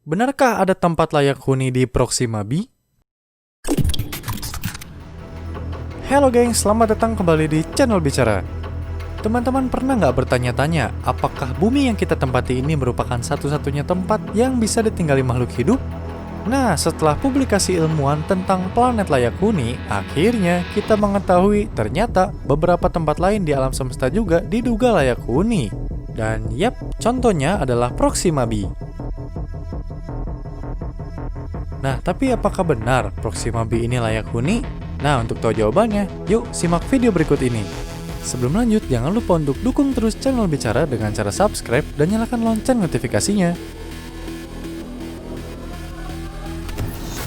Benarkah ada tempat layak huni di Proxima B? Halo geng, selamat datang kembali di channel Bicara. Teman-teman pernah nggak bertanya-tanya, apakah bumi yang kita tempati ini merupakan satu-satunya tempat yang bisa ditinggali makhluk hidup? Nah, setelah publikasi ilmuwan tentang planet layak huni, akhirnya kita mengetahui ternyata beberapa tempat lain di alam semesta juga diduga layak huni. Dan yap, contohnya adalah Proxima B. Nah, tapi apakah benar Proxima B ini layak huni? Nah, untuk tahu jawabannya, yuk simak video berikut ini. Sebelum lanjut, jangan lupa untuk dukung terus channel Bicara dengan cara subscribe dan nyalakan lonceng notifikasinya.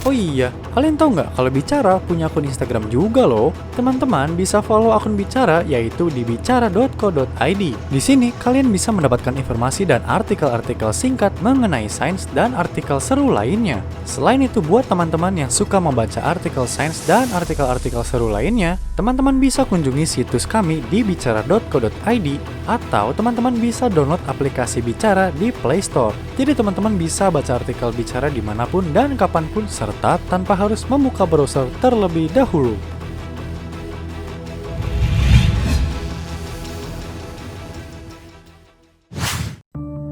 Oh iya, kalian tahu nggak kalau Bicara punya akun Instagram juga loh? Teman-teman bisa follow akun Bicara yaitu di bicara.co.id. Di sini kalian bisa mendapatkan informasi dan artikel-artikel singkat mengenai sains dan artikel seru lainnya. Selain itu, buat teman-teman yang suka membaca artikel sains dan artikel-artikel seru lainnya, teman-teman bisa kunjungi situs kami di bicara.co.id atau teman-teman bisa download aplikasi Bicara di Play Store. Jadi teman-teman bisa baca artikel Bicara dimanapun dan kapanpun serta tanpa harus membuka browser terlebih dahulu.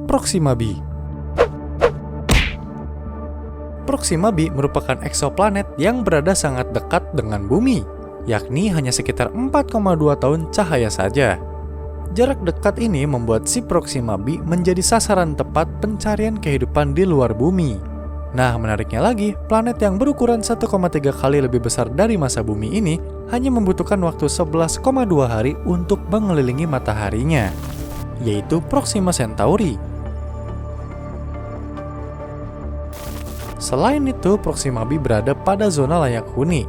Proxima B. Proxima B merupakan eksoplanet yang berada sangat dekat dengan bumi, yakni hanya sekitar 4,2 tahun cahaya saja. Jarak dekat ini membuat si Proxima B menjadi sasaran tepat pencarian kehidupan di luar bumi. Nah, menariknya lagi, planet yang berukuran 1,3 kali lebih besar dari massa bumi ini hanya membutuhkan waktu 11,2 hari untuk mengelilingi mataharinya, yaitu Proxima Centauri. Selain itu, Proxima B berada pada zona layak huni.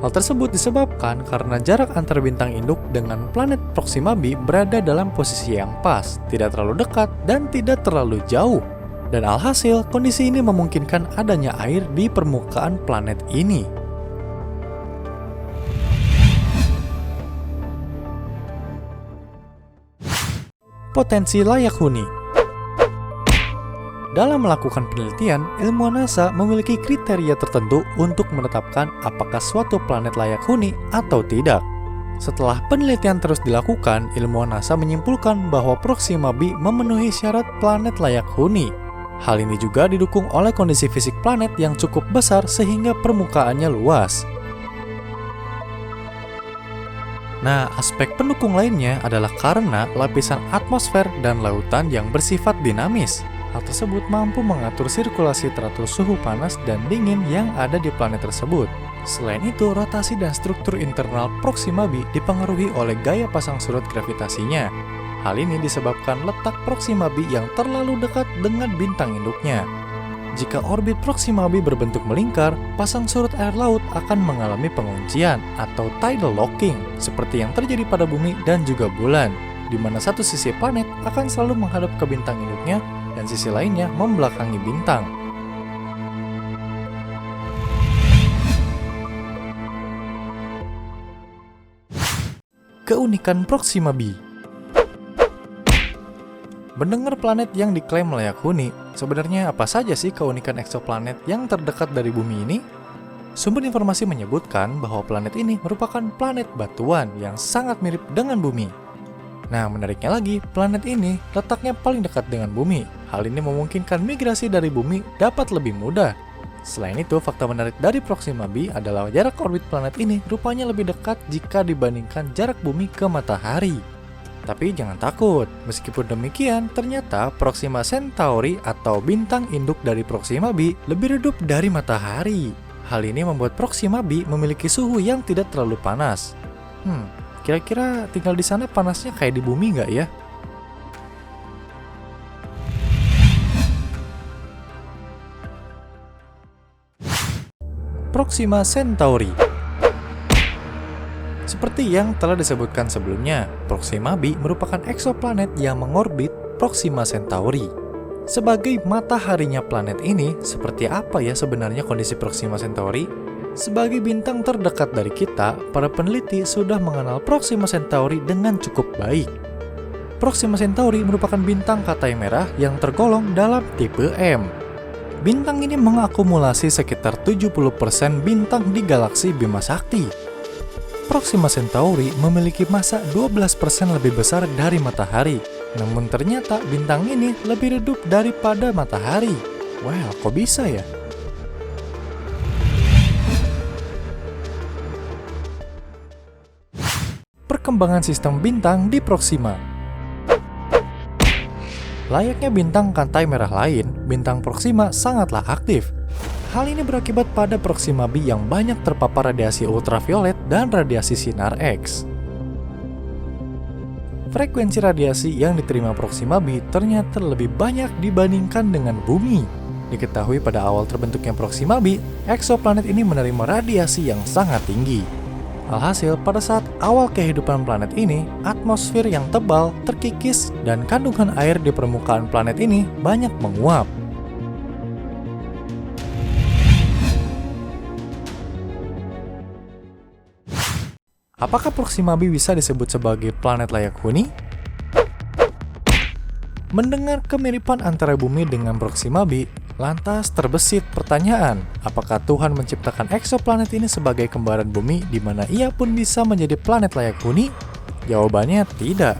Hal tersebut disebabkan karena jarak antar bintang induk dengan planet Proxima B berada dalam posisi yang pas, tidak terlalu dekat dan tidak terlalu jauh. Dan alhasil, kondisi ini memungkinkan adanya air di permukaan planet ini. Potensi layak huni. Dalam melakukan penelitian, ilmuwan NASA memiliki kriteria tertentu untuk menetapkan apakah suatu planet layak huni atau tidak. Setelah penelitian terus dilakukan, ilmuwan NASA menyimpulkan bahwa Proxima B memenuhi syarat planet layak huni. Hal ini juga didukung oleh kondisi fisik planet yang cukup besar sehingga permukaannya luas. Nah, aspek pendukung lainnya adalah karena lapisan atmosfer dan lautan yang bersifat dinamis. Hal tersebut mampu mengatur sirkulasi teratur suhu panas dan dingin yang ada di planet tersebut. Selain itu, rotasi dan struktur internal Proxima B dipengaruhi oleh gaya pasang surut gravitasinya. Hal ini disebabkan letak Proxima B yang terlalu dekat dengan bintang induknya. Jika orbit Proxima B berbentuk melingkar, pasang surut air laut akan mengalami penguncian atau tidal locking, seperti yang terjadi pada bumi dan juga bulan, di mana satu sisi planet akan selalu menghadap ke bintang induknya dan sisi lainnya membelakangi bintang. Keunikan Proxima B. Mendengar planet yang diklaim layak huni, sebenarnya apa saja sih keunikan eksoplanet yang terdekat dari bumi ini? Sumber informasi menyebutkan bahwa planet ini merupakan planet batuan yang sangat mirip dengan bumi. Nah, menariknya lagi, planet ini letaknya paling dekat dengan bumi. Hal ini memungkinkan migrasi dari bumi dapat lebih mudah. Selain itu, fakta menarik dari Proxima B adalah jarak orbit planet ini rupanya lebih dekat jika dibandingkan jarak bumi ke matahari. Tapi jangan takut, meskipun demikian, ternyata Proxima Centauri atau bintang induk dari Proxima B lebih redup dari matahari. Hal ini membuat Proxima B memiliki suhu yang tidak terlalu panas. Kira-kira tinggal di sana panasnya kayak di bumi nggak ya? Proxima Centauri. Seperti yang telah disebutkan sebelumnya, Proxima B merupakan eksoplanet yang mengorbit Proxima Centauri. Sebagai mataharinya planet ini, seperti apa ya sebenarnya kondisi Proxima Centauri? Sebagai bintang terdekat dari kita, para peneliti sudah mengenal Proxima Centauri dengan cukup baik. Proxima Centauri merupakan bintang katai merah yang tergolong dalam tipe M. Bintang ini mengakumulasi sekitar 70% bintang di galaksi Bima Sakti. Proxima Centauri memiliki massa 12% lebih besar dari matahari. Namun ternyata bintang ini lebih redup daripada matahari. Well, kok bisa ya? Perkembangan sistem bintang di Proxima. Layaknya bintang kantai merah lain, bintang Proxima sangatlah aktif. Hal ini berakibat pada Proxima b yang banyak terpapar radiasi ultraviolet dan radiasi sinar X. Frekuensi radiasi yang diterima Proxima b ternyata lebih banyak dibandingkan dengan Bumi. Diketahui pada awal terbentuknya Proxima b, eksoplanet ini menerima radiasi yang sangat tinggi. Alhasil, pada saat awal kehidupan planet ini, atmosfer yang tebal terkikis dan kandungan air di permukaan planet ini banyak menguap. Apakah Proxima b bisa disebut sebagai planet layak huni? Mendengar kemiripan antara Bumi dengan Proxima b, lantas terbesit pertanyaan, apakah Tuhan menciptakan eksoplanet ini sebagai kembaran Bumi di mana ia pun bisa menjadi planet layak huni? Jawabannya tidak.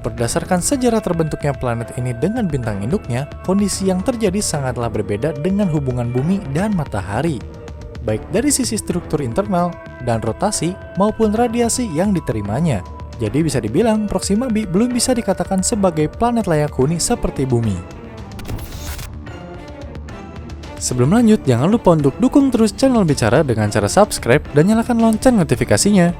Berdasarkan sejarah terbentuknya planet ini dengan bintang induknya, kondisi yang terjadi sangatlah berbeda dengan hubungan Bumi dan Matahari, baik dari sisi struktur internal dan rotasi maupun radiasi yang diterimanya. Jadi bisa dibilang Proxima b belum bisa dikatakan sebagai planet layak huni seperti Bumi. Sebelum lanjut, jangan lupa untuk dukung terus channel Bicara dengan cara subscribe dan nyalakan lonceng notifikasinya.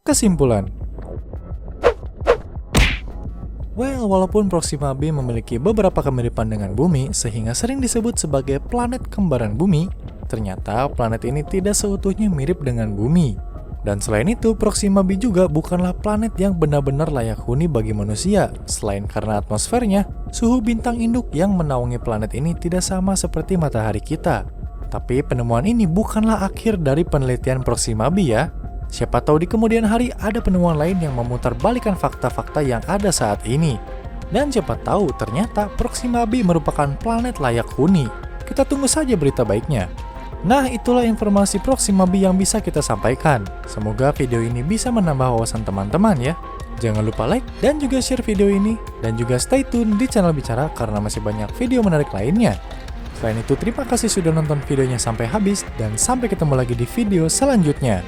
Kesimpulan. Well, walaupun Proxima b memiliki beberapa kemiripan dengan Bumi sehingga sering disebut sebagai planet kembaran Bumi, ternyata planet ini tidak seutuhnya mirip dengan Bumi. Dan selain itu, Proxima b juga bukanlah planet yang benar-benar layak huni bagi manusia, selain karena atmosfernya, suhu bintang induk yang menaungi planet ini tidak sama seperti matahari kita. Tapi penemuan ini bukanlah akhir dari penelitian Proxima b ya. Siapa tahu di kemudian hari ada penemuan lain yang memutarbalikkan fakta-fakta yang ada saat ini. Dan siapa tahu ternyata Proxima b merupakan planet layak huni. Kita tunggu saja berita baiknya. Nah, itulah informasi Proxima b yang bisa kita sampaikan. Semoga video ini bisa menambah wawasan teman-teman ya. Jangan lupa like dan juga share video ini. Dan juga stay tune di channel Bicara karena masih banyak video menarik lainnya. Selain itu, terima kasih sudah nonton videonya sampai habis dan sampai ketemu lagi di video selanjutnya.